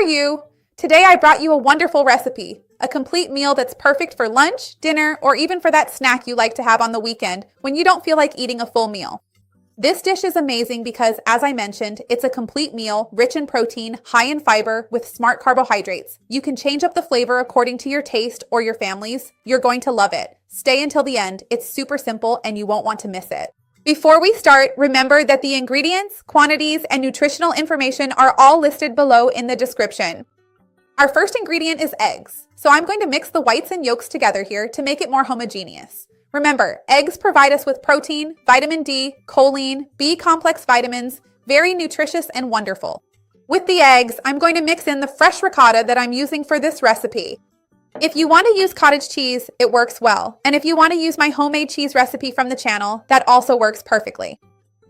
you? Today I brought you a wonderful recipe, a complete meal that's perfect for lunch, dinner, or even for that snack you like to have on the weekend when you don't feel like eating a full meal. This dish is amazing because, as I mentioned, it's a complete meal, rich in protein, high in fiber, with smart carbohydrates. You can change up the flavor according to your taste or your family's. You're going to love it. Stay until the end. It's super simple and you won't want to miss it. Before we start, remember that the ingredients, quantities, and nutritional information are all listed below in the description. Our first ingredient is eggs. So I'm going to mix the whites and yolks together here to make it more homogeneous. Remember, eggs provide us with protein, vitamin D, choline, B complex vitamins, very nutritious and wonderful. With the eggs, I'm going to mix in the fresh ricotta that I'm using for this recipe. If you want to use cottage cheese, it works well. And if you want to use my homemade cheese recipe from the channel, that also works perfectly.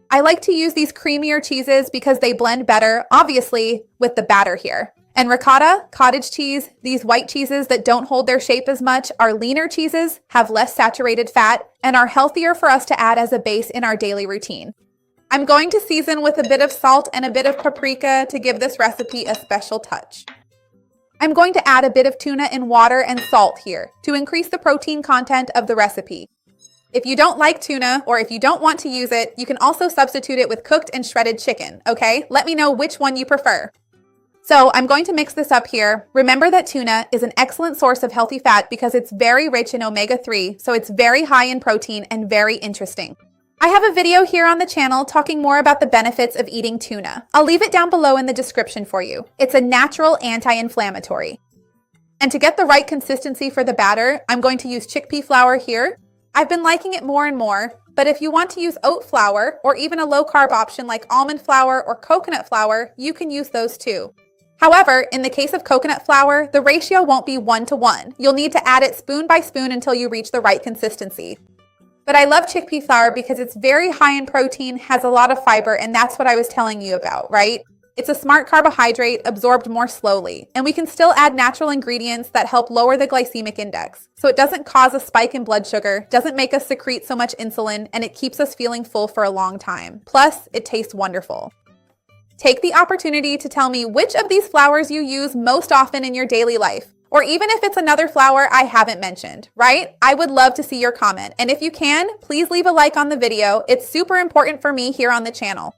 I like to use these creamier cheeses because they blend better, obviously, with the batter here. And ricotta, cottage cheese, these white cheeses that don't hold their shape as much are leaner cheeses, have less saturated fat, and are healthier for us to add as a base in our daily routine. I'm going to season with a bit of salt and a bit of paprika to give this recipe a special touch. I'm going to add a bit of tuna in water and salt here to increase the protein content of the recipe. If you don't like tuna or if you don't want to use it, you can also substitute it with cooked and shredded chicken, okay? Let me know which one you prefer. So I'm going to mix this up here. Remember that tuna is an excellent source of healthy fat because it's very rich in omega-3, so it's very high in protein and very interesting. I have a video here on the channel talking more about the benefits of eating tuna. I'll leave it down below in the description for you. It's a natural anti-inflammatory. And to get the right consistency for the batter, I'm going to use chickpea flour here. I've been liking it more and more, but if you want to use oat flour or even a low-carb option like almond flour or coconut flour, you can use those too. However, in the case of coconut flour, the ratio won't be 1-to-1. You'll need to add it spoon by spoon until you reach the right consistency. But I love chickpea flour because it's very high in protein, has a lot of fiber, and that's what I was telling you about, right? It's a smart carbohydrate absorbed more slowly, and we can still add natural ingredients that help lower the glycemic index. So it doesn't cause a spike in blood sugar, doesn't make us secrete so much insulin, and it keeps us feeling full for a long time. Plus, it tastes wonderful. Take the opportunity to tell me which of these flours you use most often in your daily life, or even if it's another flour I haven't mentioned, right? I would love to see your comment. And if you can, please leave a like on the video. It's super important for me here on the channel.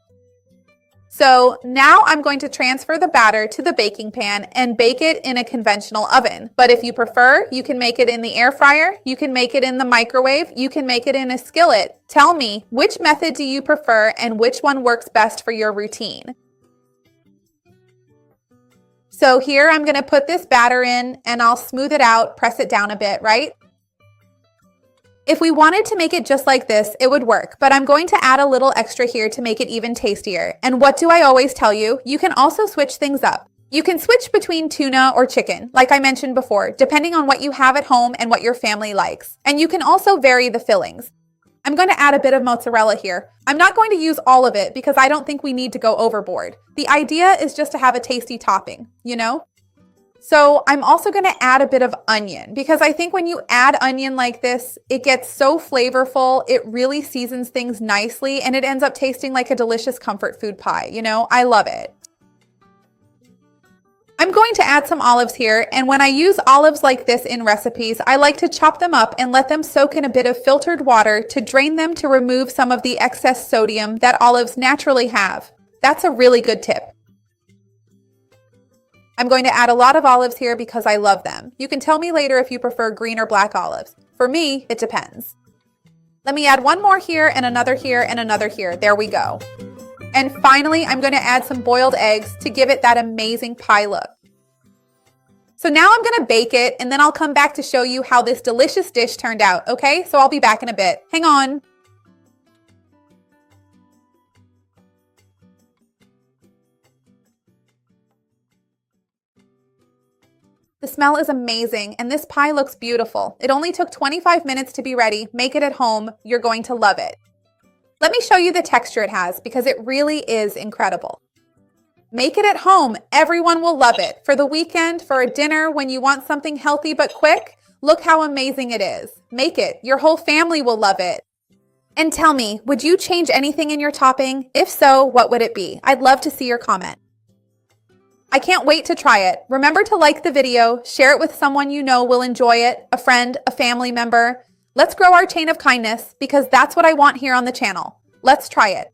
So now I'm going to transfer the batter to the baking pan and bake it in a conventional oven. But if you prefer, you can make it in the air fryer, you can make it in the microwave, you can make it in a skillet. Tell me, which method do you prefer and which one works best for your routine? So here I'm going to put this batter in and I'll smooth it out, press it down a bit, right? If we wanted to make it just like this, it would work, but I'm going to add a little extra here to make it even tastier. And what do I always tell you? You can also switch things up. You can switch between tuna or chicken, like I mentioned before, depending on what you have at home and what your family likes. And you can also vary the fillings. I'm going to add a bit of mozzarella here. I'm not going to use all of it because I don't think we need to go overboard. The idea is just to have a tasty topping, you know? So I'm also going to add a bit of onion because I think when you add onion like this, it gets so flavorful. It really seasons things nicely and it ends up tasting like a delicious comfort food pie. You know, I love it. I'm going to add some olives here, and when I use olives like this in recipes, I like to chop them up and let them soak in a bit of filtered water to drain them to remove some of the excess sodium that olives naturally have. That's a really good tip. I'm going to add a lot of olives here because I love them. You can tell me later if you prefer green or black olives. For me, it depends. Let me add one more here and another here and another here. There we go. And finally, I'm going to add some boiled eggs to give it that amazing pie look. So now I'm going to bake it and then I'll come back to show you how this delicious dish turned out, okay? So I'll be back in a bit. Hang on. The smell is amazing and this pie looks beautiful. It only took 25 minutes to be ready. Make it at home. You're going to love it. Let me show you the texture it has because it really is incredible. Make it at home. Everyone will love it. For the weekend, for a dinner, when you want something healthy but quick, look how amazing it is. Make it. Your whole family will love it. And tell me, would you change anything in your topping? If so, what would it be? I'd love to see your comment. I can't wait to try it. Remember to like the video, share it with someone you know will enjoy it, a friend, a family member. Let's grow our chain of kindness because that's what I want here on the channel. Let's try it.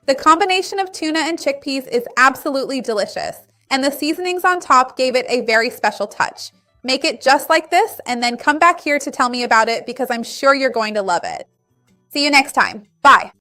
The combination of tuna and chickpeas is absolutely delicious, and the seasonings on top gave it a very special touch. Make it just like this and then come back here to tell me about it because I'm sure you're going to love it. See you next time. Bye.